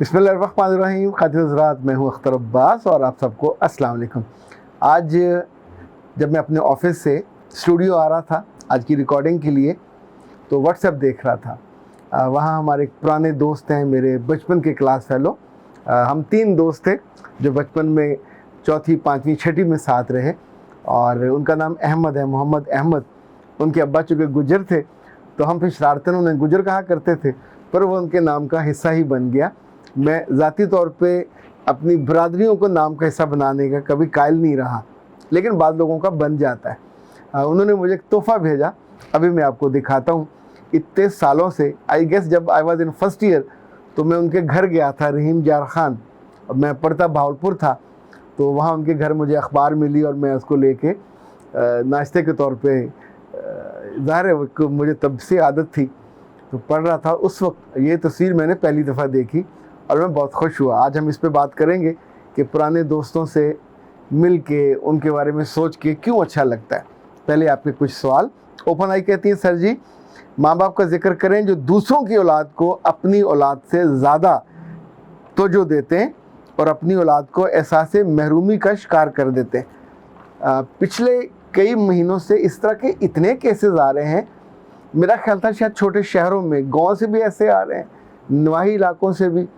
बिस्मिल्लाहिर्रहमानिर्रहीम। खातिन हज़रात, मैं हूँ अख्तर अब्बास और आप सबको अस्सलाम वालेकुम। आज जब मैं अपने ऑफिस से स्टूडियो आ रहा था आज की रिकॉर्डिंग के लिए, तो व्हाट्सएप देख रहा था। वहाँ हमारे पुराने दोस्त हैं, मेरे बचपन के क्लास फेलो। हम 3 दोस्त थे जो बचपन में चौथी, पाँचवीं, छठी में साथ रहे, और उनका नाम अहमद है, मोहम्मद अहमद। उनके अब्बा चूँकि गुजर थे, तो हम फिर शरारतन उन्हें गुजर कहा करते थे, पर वो उनके नाम का हिस्सा ही बन गया। मैं ज़ाती तौर पे अपनी बरादरियों को नाम का हिस्सा बनाने का कभी कायल नहीं रहा, लेकिन बाद लोगों का बन जाता है। उन्होंने मुझे एक तोहफ़ा भेजा, अभी मैं आपको दिखाता हूँ। इतने सालों से, आई गेस जब I was in first year, तो मैं उनके घर गया था, रहीम जार खान। मैं पढ़ता भावलपुर था, तो वहाँ उनके घर मुझे अखबार मिली और मैं उसको लेके नाश्ते के तौर पे, ज़ाहिर है मुझे तब से आदत थी, तो पढ़ रहा था। उस वक्त ये तस्वीर मैंने पहली दफ़ा देखी और मैं बहुत खुश हुआ। आज हम इस पे बात करेंगे कि पुराने दोस्तों से मिल के, उनके बारे में सोच के क्यों अच्छा लगता है। पहले आपके कुछ सवाल। ओपन आई कहती हैं, सर जी, माँ बाप का जिक्र करें जो दूसरों की औलाद को अपनी औलाद से ज़्यादा तवज्जो देते हैं और अपनी औलाद को एहसास महरूमी का शिकार कर देते हैं। पिछले कई महीनों से इस तरह के इतने केसेस आ रहे हैं। मेरा ख्याल था शायद छोटे शहरों में, गाँव से भी ऐसे आ रहे हैं, नवाही इलाकों से भी।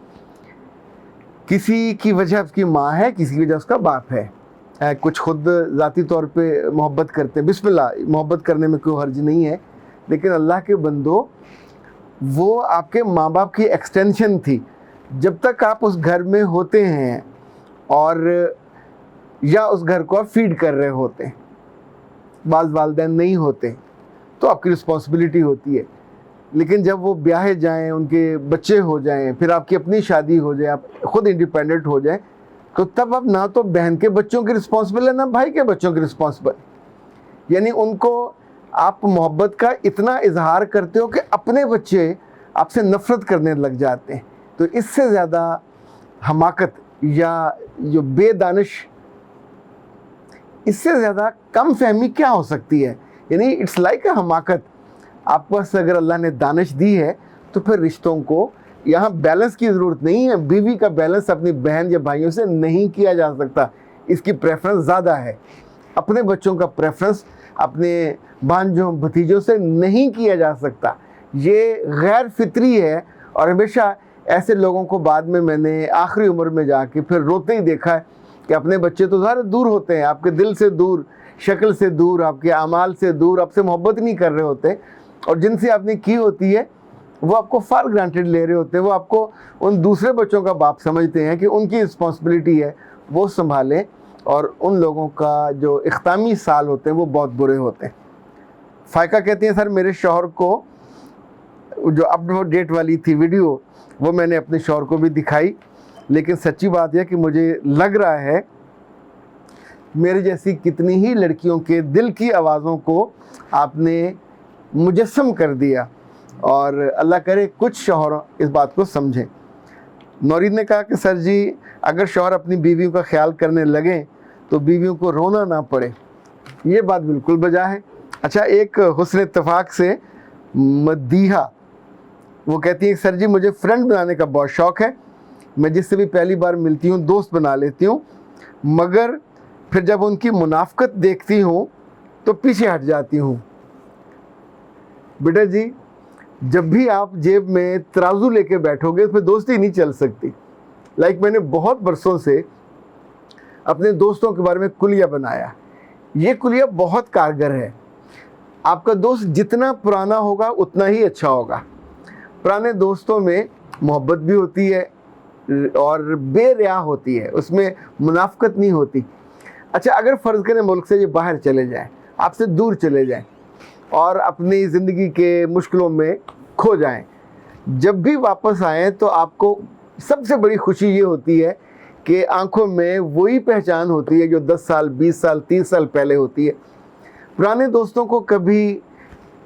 किसी की वजह उसकी माँ है, किसी की वजह उसका बाप है। कुछ खुद ज़ाती तौर पे मोहब्बत करते हैं, बिस्मिल्लाह, मोहब्बत करने में कोई हर्ज नहीं है, लेकिन अल्लाह के बंदो, वो आपके माँ बाप की एक्सटेंशन थी। जब तक आप उस घर में होते हैं और या उस घर को आप फीड कर रहे होते हैं, बाज़ वालिदैन नहीं होते, तो आपकी रिस्पॉन्सिबिलिटी होती है। लेकिन जब वो ब्याहे जाएं, उनके बच्चे हो जाएं, फिर आपकी अपनी शादी हो जाए, आप खुद इंडिपेंडेंट हो जाएं, तो तब आप ना तो बहन के बच्चों की रिस्पॉन्सिबल है, ना भाई के बच्चों की रिस्पॉन्सिबल। यानी उनको आप मोहब्बत का इतना इजहार करते हो कि अपने बच्चे आपसे नफ़रत करने लग जाते हैं। तो इससे ज़्यादा हमाकत या जो बेदानिश, इससे ज़्यादा कम फहमी क्या हो सकती है। यानी इट्स लाइक अ हमाकत। आपको अगर अल्लाह ने दानिश दी है, तो फिर रिश्तों को यहाँ बैलेंस की ज़रूरत नहीं है। बीवी का बैलेंस अपनी बहन या भाइयों से नहीं किया जा सकता, इसकी प्रेफरेंस ज़्यादा है। अपने बच्चों का प्रेफरेंस अपने भांजों भतीजों से नहीं किया जा सकता, ये गैर फितरी है। और हमेशा ऐसे लोगों को बाद में मैंने आखिरी उम्र में जाके फिर रोते ही देखा है कि अपने बच्चे तो ज़्यादा दूर होते हैं, आपके दिल से दूर, शक्ल से दूर, आपके अमाल से दूर, आपसे मोहब्बत नहीं कर रहे होते, और जिनसे आपने की होती है वो आपको फॉर ग्रांटेड ले रहे होते हैं। वो आपको उन दूसरे बच्चों का बाप समझते हैं कि उनकी रिस्पॉन्सिबिलिटी है वो संभालें, और उन लोगों का जो इख्तामी साल होते हैं वो बहुत बुरे होते हैं। फ़ायका कहती हैं, सर मेरे शौहर को जो अपडेट वाली थी वीडियो, वो मैंने अपने शौहर को भी दिखाई, लेकिन सच्ची बात यह कि मुझे लग रहा है मेरे जैसी कितनी ही लड़कियों के दिल की आवाज़ों को आपने मुजस्सम कर दिया, और अल्लाह करे कुछ शौहर इस बात को समझें। नौरीद ने कहा कि सर जी, अगर शौहर अपनी बीवियों का ख्याल करने लगें तो बीवियों को रोना ना पड़े। ये बात बिल्कुल बजा है। अच्छा, एक हुस्न इत्तफाक से मदीहा, वो कहती है, सर जी मुझे फ्रेंड बनाने का बहुत शौक़ है। मैं जिससे भी पहली बार मिलती हूँ दोस्त बना लेती हूँ, मगर फिर जब उनकी मुनाफ़कत देखती हूँ तो पीछे हट जाती हूँ। बेटा जी, जब भी आप जेब में तराजू लेके बैठोगे तो फिर दोस्ती नहीं चल सकती। मैंने बहुत बरसों से अपने दोस्तों के बारे में कुलिया बनाया। ये कुलिया बहुत कारगर है। आपका दोस्त जितना पुराना होगा उतना ही अच्छा होगा। पुराने दोस्तों में मोहब्बत भी होती है और बेरिया होती है, उसमें मुनाफ़कत नहीं होती। अच्छा, अगर फ़र्ज़ करें मुल्क से ये बाहर चले जाएं, आपसे दूर चले जाएं और अपनी ज़िंदगी के मुश्किलों में खो जाएं, जब भी वापस आएँ तो आपको सबसे बड़ी खुशी ये होती है कि आंखों में वही पहचान होती है जो 10 साल, 20 साल, 30 साल पहले होती है। पुराने दोस्तों को कभी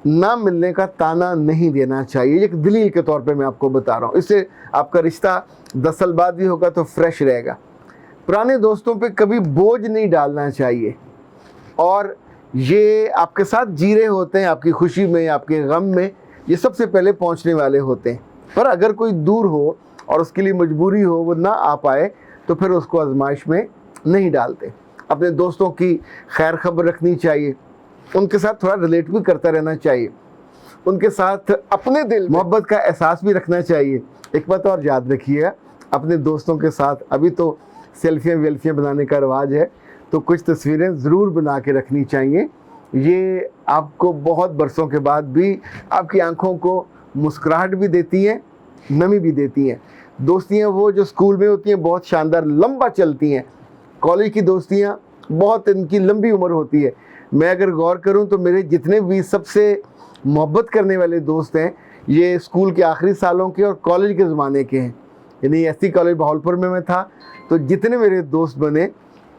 ना मिलने का ताना नहीं देना चाहिए। एक दलील के तौर पे मैं आपको बता रहा हूँ, इससे आपका रिश्ता 10 साल बाद भी होगा तो फ्रेश रहेगा। पुराने दोस्तों पे कभी बोझ नहीं डालना चाहिए, और ये आपके साथ जी रहे होते हैं, आपकी खुशी में, आपके गम में, ये सबसे पहले पहुंचने वाले होते हैं। पर अगर कोई दूर हो اور اس کے لیے مجبوری ہو وہ نہ آ پائے تو پھر اس کو آزمائش میں نہیں ڈالتے۔ اپنے دوستوں کی خیر خبر رکھنی چاہیے، ان کے ساتھ تھوڑا ریلیٹ بھی کرتا رہنا چاہیے، ان کے ساتھ اپنے دل محبت کا احساس بھی رکھنا چاہیے۔ ایک بات اور یاد رکھیے گا، اپنے دوستوں کے ساتھ ابھی تو سیلفیاں ویلفیاں بنانے کا رواج ہے، تو کچھ تصویریں ضرور بنا کے رکھنی چاہیے۔ یہ آپ کو بہت برسوں کے بعد بھی آپ کی آنکھوں کو مسکراہٹ بھی دیتی ہیں، نمی بھی دیتی ہیں۔ دوستیاں وہ جو اسکول میں ہوتی ہیں بہت شاندار لمبا چلتی ہیں، کالج کی دوستیاں بہت ان کی لمبی عمر ہوتی ہے۔ میں اگر غور کروں تو میرے جتنے بھی سب سے محبت کرنے والے دوست ہیں یہ اسکول کے آخری سالوں کے اور کالج کے زمانے کے ہیں۔ یعنی ایس سی کالج بہاولپور میں تھا تو جتنے میرے دوست بنے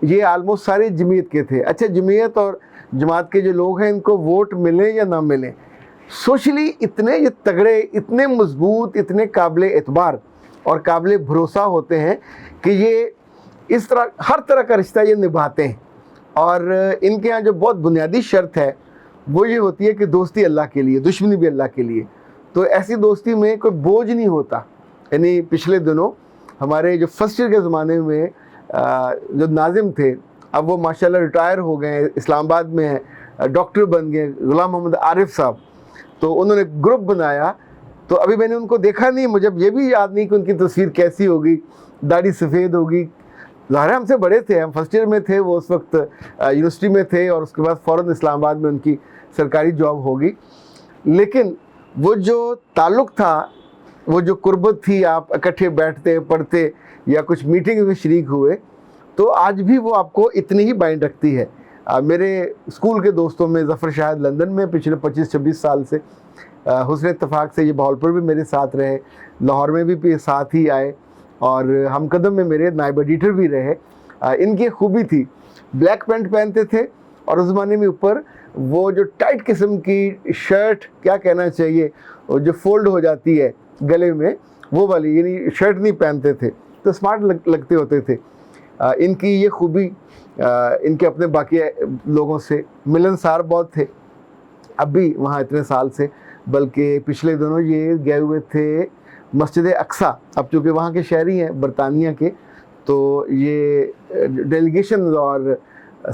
یہ آلموسٹ سارے جمعیت کے تھے۔ اچھا، جمعیت اور جماعت کے جو لوگ ہیں ان کو ووٹ ملیں یا نہ ملیں، سوشلی اتنے یہ تگڑے، اتنے مضبوط، اتنے قابل اعتبار اور قابل بھروسہ ہوتے ہیں کہ یہ اس طرح ہر طرح کا رشتہ یہ نبھاتے ہیں۔ اور ان کے ہاں جو بہت بنیادی شرط ہے وہ یہ ہوتی ہے کہ دوستی اللہ کے لیے، دشمنی بھی اللہ کے لیے۔ تو ایسی دوستی میں کوئی بوجھ نہیں ہوتا۔ یعنی پچھلے دنوں ہمارے جو فرسٹ ایئر کے زمانے میں جو ناظم تھے، اب وہ ماشاءاللہ ریٹائر ہو گئے، اسلام آباد میں ہیں، ڈاکٹر بن گئے، غلام محمد عارف صاحب، تو انہوں نے گروپ بنایا۔ تو ابھی میں نے ان کو دیکھا نہیں، مجھے یہ بھی یاد نہیں کہ ان کی تصویر کیسی ہوگی، داڑھی سفید ہوگی۔ ظاہر ہم سے بڑے تھے، ہم فرسٹ ایئر میں تھے، وہ اس وقت یونیورسٹی میں تھے اور اس کے بعد فوراً اسلام آباد میں ان کی سرکاری جاب ہوگی۔ لیکن وہ جو تعلق تھا، وہ جو قربت تھی، آپ اکٹھے بیٹھتے پڑھتے یا کچھ میٹنگ میں شریک ہوئے، تو آج بھی وہ آپ کو اتنی ہی بائنڈ رکھتی ہے۔ میرے اسکول کے دوستوں میں ظفر شاہد لندن میں پچھلے 25-26 سال سے، حسن اتفاق سے یہ بہاولپور بھی میرے ساتھ رہے، لاہور میں بھی ساتھ ہی آئے، اور ہم قدم میں میرے نائب ایڈیٹر بھی رہے۔ ان کی خوبی تھی بلیک پینٹ پہنتے تھے اور اس زمانے میں اوپر وہ جو ٹائٹ قسم کی شرٹ، کیا کہنا چاہیے، جو فولڈ ہو جاتی ہے گلے میں، وہ والی، یعنی شرٹ نہیں پہنتے تھے تو اسمارٹ لگتے ہوتے تھے۔ ان کی یہ خوبی ان کے اپنے باقی لوگوں سے ملنسار بہت تھے، اب بھی وہاں اتنے سال سے، بلکہ پچھلے دنوں یہ گئے ہوئے تھے مسجد اقصیٰ۔ اب چونکہ وہاں کے شہری ہیں برطانیہ کے، تو یہ ڈیلیگیشن اور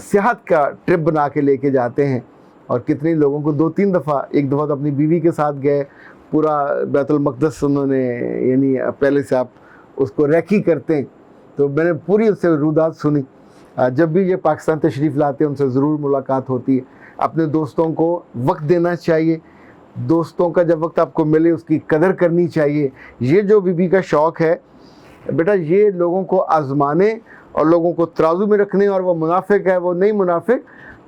سیاحت کا ٹرپ بنا کے لے کے جاتے ہیں، اور کتنے لوگوں کو 2-3 دفعہ، ایک دفعہ تو اپنی بیوی کے ساتھ گئے، پورا بیت المقدس انہوں نے، یعنی پہلے سے آپ اس کو ریکی کرتے ہیں، تو میں نے پوری اس سے رودات سنی۔ جب بھی یہ پاکستان تشریف لاتے ہیں ان سے ضرور ملاقات ہوتی ہے۔ اپنے دوستوں کو وقت دینا چاہیے، دوستوں کا جب وقت آپ کو ملے اس کی قدر کرنی چاہیے۔ یہ جو بیوی کا شوق ہے بیٹا، یہ لوگوں کو آزمانے اور لوگوں کو ترازو میں رکھنے، اور وہ منافق ہے وہ نہیں منافق،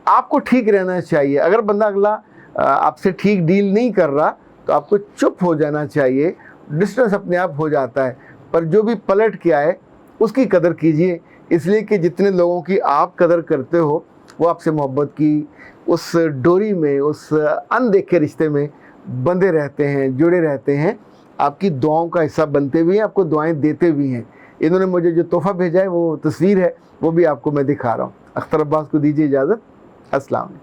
آپ کو ٹھیک رہنا چاہیے۔ اگر بندہ اگلا آپ سے ٹھیک ڈیل نہیں کر رہا تو آپ کو چپ ہو جانا چاہیے، ڈسٹنس اپنے آپ ہو جاتا ہے۔ پر جو بھی پلٹ کے آئے اس کی قدر کیجئے، اس لیے کہ جتنے لوگوں کی آپ قدر کرتے ہو وہ آپ سے محبت کی اس ڈوری میں، اس اندیکھے رشتے میں بندھے رہتے ہیں، جڑے رہتے ہیں، آپ کی دعاؤں کا حصہ بنتے بھی ہیں، آپ کو دعائیں دیتے بھی ہیں۔ انہوں نے مجھے جو تحفہ بھیجا ہے وہ تصویر ہے، وہ بھی آپ کو میں دکھا رہا ہوں۔ اختر عباس کو دیجیے اجازت۔ السلام علیکم۔